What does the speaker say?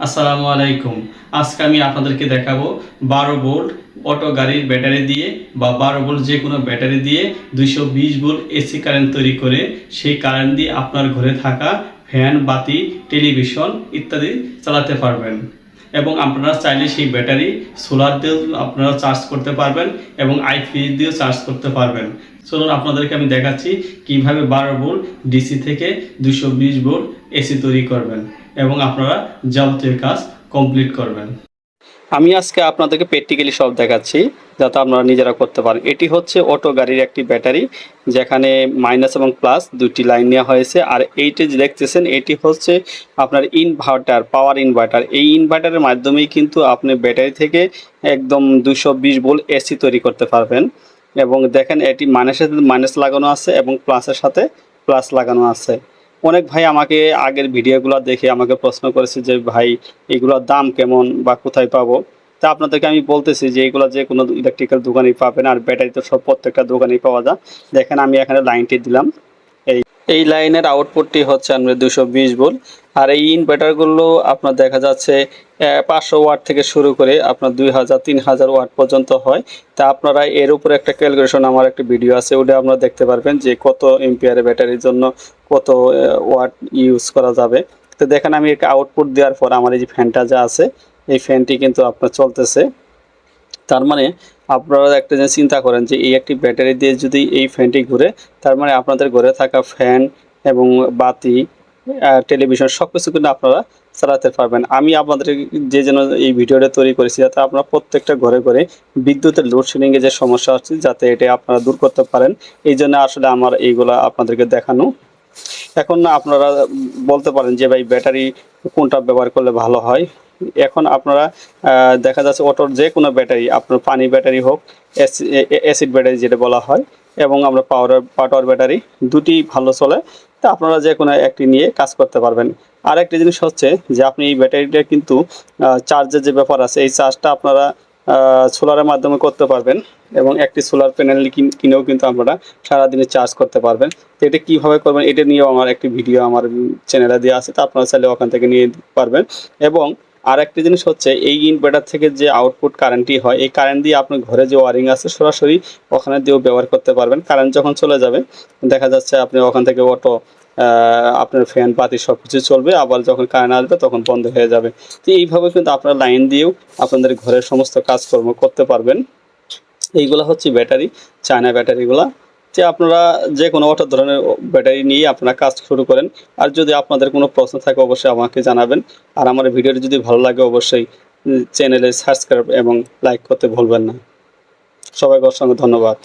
আসসালামু আলাইকুম। আজকে আমি আপনাদেরকে দেখাবো 12 ভোল্ট অটো গাড়ির ব্যাটারি দিয়ে বা 12 ভোল্ট যে কোনো ব্যাটারি দিয়ে 220 ভোল্ট এসি কারেন্ট তৈরি করে সেই কারেন্ট দিয়ে আপনার ঘরে থাকা ফ্যান, বাতি, টেলিভিশন ইত্যাদি চালাতে পারবেন। এবং আপনারা চাইলে সেই ব্যাটারি সোলার দিয়েও আপনারা চার্জ করতে পারবেন এবং আইপিএস দিয়েও চার্জ করতে পারবেন। চলুন আপনাদেরকে আমি দেখাচ্ছি কিভাবে 12 ভোল্ট ডিসি থেকে 220 ভোল্ট এসি তৈরি করবেন এবং আপনারা যাবতীয় কাজ কমপ্লিট করবেন। আমি আজকে আপনাদেরকে প্র্যাকটিক্যালি সব দেখাচ্ছি যাতে আপনারা নিজেরা করতে পারেন। এটি হচ্ছে অটো গাড়ির একটি ব্যাটারি, যেখানে মাইনাস এবং প্লাস দুটি লাইন নেওয়া হয়েছে। আর এইটি যে দেখতেছেন এটি হচ্ছে আপনার ইনভার্টার, পাওয়ার ইনভার্টার। এই ইনভার্টারের মাধ্যমেই কিন্তু আপনি ব্যাটারি থেকে একদম 220 ভোল্ট এসি তৈরি করতে পারবেন। এবং দেখেন এটি মাইনাসের সাথে মাইনাস লাগানো আছে এবং প্লাসের সাথে প্লাস লাগানো আছে। অনেক ভাই আমাকে আগের ভিডিওগুলো দেখে আমাকে প্রশ্ন করেছে যে ভাই এগুলোর দাম কেমন বা কোথায় পাবো। তা আপনাদেরকে আমি বলতেছি যে এগুলো যে কোনো ইলেকট্রিক্যাল দোকানেই পাবেন, আর ব্যাটারি তো সব প্রত্যেকটা দোকানেই পাওয়া যায়। দেখেন আমি এখানে লাইনটি দিলাম, এই লাইনের আউটপুটটি হচ্ছে আমরা 220 ভোল্ট। আর এই ইনভার্টারগুলো আপনার দেখা যাচ্ছে 500 ওয়াট থেকে শুরু করে আপনার 2000-3000 ওয়াট পর্যন্ত হয়। তা আপনারা এর উপরে একটা ক্যালকুলেশন আমার একটা ভিডিও আছে, ওটা আপনারা দেখতে পারবেন যে কত এম্পিয়ারের ব্যাটারির জন্য কত ওয়াট ইউজ করা যাবে। তো দেখেন আমি একটা আউটপুট দেওয়ার পর আমার এই যে ফ্যানটা যা আছে এই ফ্যানটি কিন্তু আপনার চলতেছে। তার মানে আপনারা একটা জিনিস চিন্তা করেন যে এই একটি ব্যাটারি দিয়ে যদি এই ফ্যানটি ঘুরে, তার মানে আপনাদের ঘরে থাকা ফ্যান এবং বাতি, টেলিভিশন সব কিছু কিন্তু আপনারা চালাতে পারবেন। আমি আপনাদের যে জন্য এই ভিডিওটা তৈরি করেছি যাতে আপনারা প্রত্যেকটা ঘরে ঘরে বিদ্যুতের লোডশেডিংয়ে যে সমস্যা হচ্ছে যাতে এটা আপনারা দূর করতে পারেন, এই জন্য আসলে আমার এইগুলা আপনাদেরকে দেখানো। এখন আপনারা বলতে পারেন যে ভাই ব্যাটারি কোনটা ব্যবহার করলে ভালো হয়। এখন আপনারা দেখা যাচ্ছে অটোর যে কোনো ব্যাটারি, আপনার পানি ব্যাটারি হোক, অ্যাসিড ব্যাটারি যেটা বলা হয়, এবং আমরা পাওয়ার ব্যাটারি দুটি ভালো চলে। তা আপনারা যে কোনো একটি নিয়ে কাজ করতে পারবেন। আর একটা জিনিস হচ্ছে যে আপনি এই ব্যাটারিটা কিন্তু চার্জের যে ব্যাপার আছে এই চার্জটা আপনারা সোলারের মাধ্যমে করতে পারবেন এবং একটি সোলার প্যানেল কিনেও কিন্তু আপনারা সারাদিনে চার্জ করতে পারবেন। তো এটা কীভাবে করবেন এটা নিয়েও আমার একটি ভিডিও আমার চ্যানেলে দেওয়া আছে, তো আপনারা চাইলে ওখান থেকে নিয়ে পারবেন। এবং আর একটা জিনিস হচ্ছে এই ইনভার্টার থেকে যে আউটপুট কারেন্টটি হয় এই কারেন্ট দিয়ে আপনার ঘরে যে ওয়ারিং আছে সরাসরি ওখানে দিয়েও ব্যবহার করতে পারবেন। কারেন্ট যখন চলে যাবে দেখা যাচ্ছে আপনি ওখান থেকে অটো আপনার ফ্যান বাতি সব কিছু চলবে, আবার যখন কারেন্ট আসবে তখন বন্ধ হয়ে যাবে। তো এইভাবে কিন্তু আপনার লাইন দিয়েও আপনাদের ঘরের সমস্ত কাজকর্ম করতে পারবেন। এইগুলো হচ্ছে ব্যাটারি, চায়না ব্যাটারিগুলা। যে আপনারা যে কোনো অটো ধরনের ব্যাটারি নিয়ে আপনারা কাজ শুরু করেন। আর যদি আপনাদের কোনো প্রশ্ন থাকে অবশ্যই আমাকে জানাবেন। আর আমার ভিডিওটি যদি ভালো লাগে অবশ্যই চ্যানেলে সাবস্ক্রাইব এবং লাইক করতে ভুলবেন না। সবাইকে অসংখ্য ধন্যবাদ।